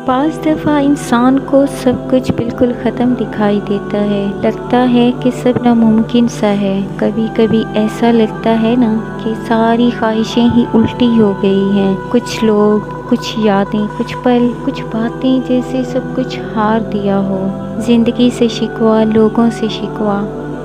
بعض دفعہ انسان کو سب کچھ بالکل ختم دکھائی دیتا ہے، لگتا ہے کہ سب ناممکن سا ہے۔ کبھی کبھی ایسا لگتا ہے نا کہ ساری خواہشیں ہی الٹی ہو گئی ہیں، کچھ لوگ، کچھ یادیں، کچھ پل، کچھ باتیں، جیسے سب کچھ ہار دیا ہو۔ زندگی سے شکوہ، لوگوں سے شکوہ،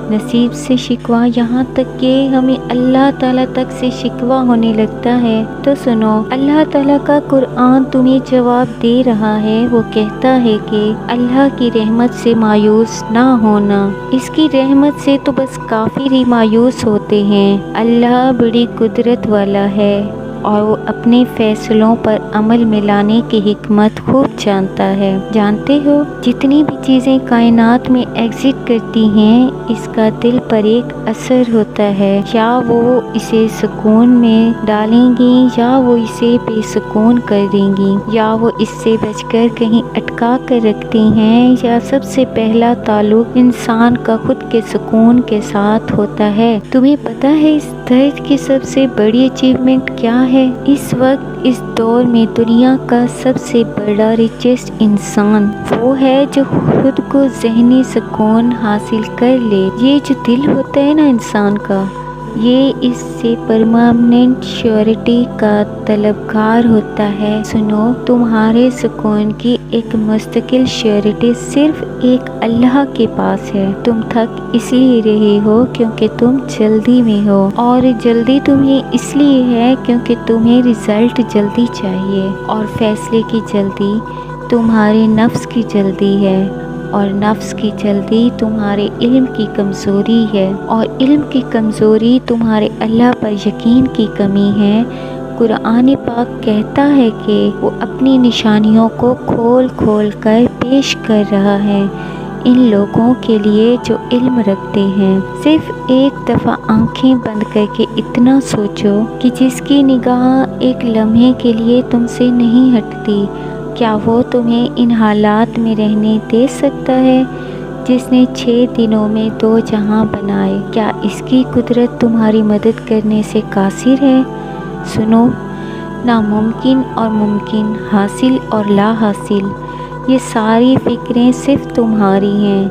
نصیب سے شکوہ، یہاں تک کہ ہمیں اللہ تعالیٰ تک سے شکوہ ہونے لگتا ہے۔ تو سنو، اللہ تعالیٰ کا قرآن تمہیں جواب دے رہا ہے۔ وہ کہتا ہے کہ اللہ کی رحمت سے مایوس نہ ہونا، اس کی رحمت سے تو بس کافر ہی مایوس ہوتے ہیں۔ اللہ بڑی قدرت والا ہے اور وہ اپنے فیصلوں پر عمل میں لانے کی حکمت خوب جانتا ہے۔ جانتے ہو، جتنی بھی چیزیں کائنات میں ایگزٹ کرتی ہیں، اس کا دل پر ایک اثر ہوتا ہے، یا وہ اسے سکون میں ڈالیں گی یا وہ اسے بے سکون کر دیں گی، یا وہ اس سے بچ کر کہیں اٹکا کر رکھتی ہیں، یا سب سے پہلا تعلق انسان کا خود کے سکون کے ساتھ ہوتا ہے۔ تمہیں پتہ ہے اس درد کی سب سے بڑی اچیومنٹ کیا ہے؟ اس وقت اس دور میں دنیا کا سب سے بڑا ریچسٹ انسان وہ ہے جو خود کو ذہنی سکون حاصل کر لے۔ یہ جو دل ہوتا ہے نا انسان کا، یہ اس سے پرماننٹ شیورٹی کا طلبگار ہوتا ہے۔ سنو، تمہارے سکون کی ایک مستقل شیورٹی صرف ایک اللہ کے پاس ہے۔ تم تھک اس لیے رہے ہو کیونکہ تم جلدی میں ہو، اور جلدی تمہیں اس لیے ہے کیونکہ تمہیں رزلٹ جلدی چاہیے، اور فیصلے کی جلدی تمہارے نفس کی جلدی ہے، اور نفس کی جلدی تمہارے علم کی کمزوری ہے، اور علم کی کمزوری تمہارے اللہ پر یقین کی کمی ہے۔ قرآن پاک کہتا ہے کہ وہ اپنی نشانیوں کو کھول کھول کر پیش کر رہا ہے ان لوگوں کے لیے جو علم رکھتے ہیں۔ صرف ایک دفعہ آنکھیں بند کر کے اتنا سوچو کہ جس کی نگاہ ایک لمحے کے لیے تم سے نہیں ہٹتی، کیا وہ تمہیں ان حالات میں رہنے دے سکتا ہے؟ جس نے 6 دنوں میں 2 جہاں بنائے، کیا اس کی قدرت تمہاری مدد کرنے سے قاصر ہے؟ سنو، ناممکن اور ممکن، حاصل اور لا حاصل، یہ ساری فکریں صرف تمہاری ہیں۔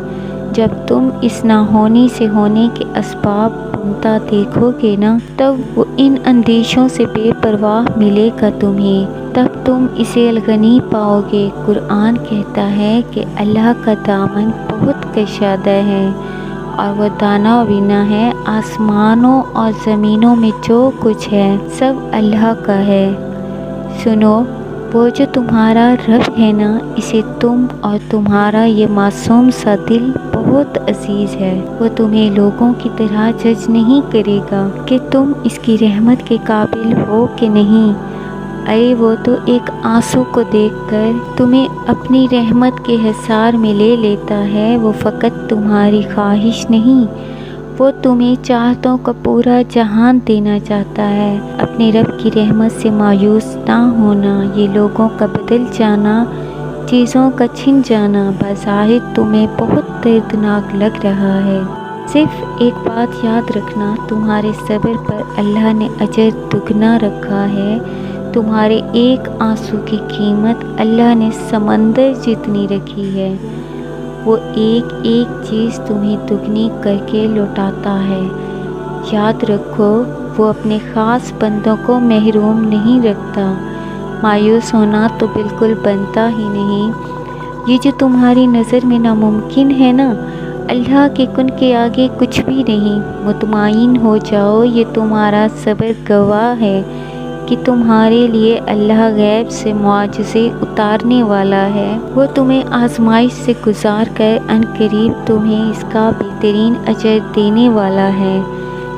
جب تم اس نہ ہونے سے ہونے کے اسباب بنتا دیکھو گے نا، تب وہ ان اندیشوں سے بے پرواہ ملے گا تمہیں، تب تم اسے الغنی پاؤ گے۔ قرآن کہتا ہے کہ اللہ کا دامن بہت کشادہ ہے اور وہ دانا بینا ہے۔ آسمانوں اور زمینوں میں جو کچھ ہے سب اللہ کا ہے۔ سنو، وہ جو تمہارا رب ہے نا، اسے تم اور تمہارا یہ معصوم سا دل بہت عزیز ہے۔ وہ تمہیں لوگوں کی طرح جج نہیں کرے گا کہ تم اس کی رحمت کے قابل ہو کہ نہیں۔ ارے وہ تو ایک آنسو کو دیکھ کر تمہیں اپنی رحمت کے حصار میں لے لیتا ہے۔ وہ فقط تمہاری خواہش نہیں، وہ تمہیں چاہتوں کا پورا جہان دینا چاہتا ہے۔ اپنے رب کی رحمت سے مایوس نہ ہونا، یہ لوگوں کا بدل جانا، چیزوں کا چھن جانا بظاہر تمہیں بہت دردناک لگ رہا ہے۔ صرف ایک بات یاد رکھنا، تمہارے صبر پر اللہ نے اجر دگنا رکھا ہے۔ تمہارے ایک آنسو کی قیمت اللہ نے سمندر جتنی رکھی ہے۔ وہ ایک ایک چیز تمہیں دگنی کر کے لوٹاتا ہے۔ یاد رکھو، وہ اپنے خاص بندوں کو محروم نہیں رکھتا۔ مایوس ہونا تو بالکل بنتا ہی نہیں۔ یہ جو تمہاری نظر میں ناممکن ہے نا، اللہ کے کن کے آگے کچھ بھی نہیں۔ مطمئن ہو جاؤ، یہ تمہارا صبر گواہ ہے کہ تمہارے لیے اللہ غیب سے معجزے اتارنے والا ہے۔ وہ تمہیں آزمائش سے گزار کر عنقریب تمہیں اس کا بہترین اجر دینے والا ہے۔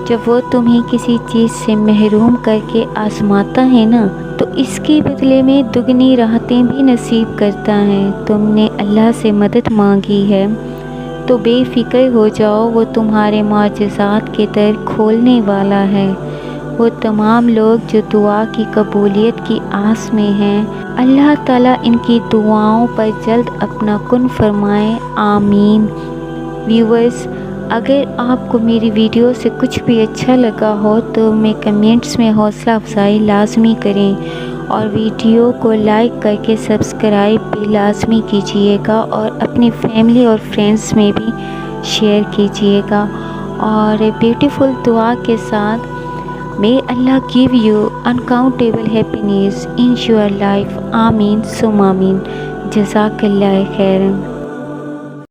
جب وہ تمہیں کسی چیز سے محروم کر کے آزماتا ہے نا، تو اس کے بدلے میں دگنی راحتیں بھی نصیب کرتا ہے۔ تم نے اللہ سے مدد مانگی ہے تو بے فکر ہو جاؤ، وہ تمہارے معجزات کے در کھولنے والا ہے۔ وہ تمام لوگ جو دعا کی قبولیت کی آس میں ہیں، اللہ تعالیٰ ان کی دعاؤں پر جلد اپنا کن فرمائے، آمین۔ ویورز، اگر آپ کو میری ویڈیو سے کچھ بھی اچھا لگا ہو تو میں کمنٹس میں حوصلہ افزائی لازمی کریں، اور ویڈیو کو لائک کر کے سبسکرائب بھی لازمی کیجیے گا اور اپنی فیملی اور فرینڈس میں بھی شیئر کیجیے گا. اور بیوٹیفل دعا کے ساتھ May Allah give you uncountable happiness in your life. آمین ثم آمین. جزاک اللہ خیرا.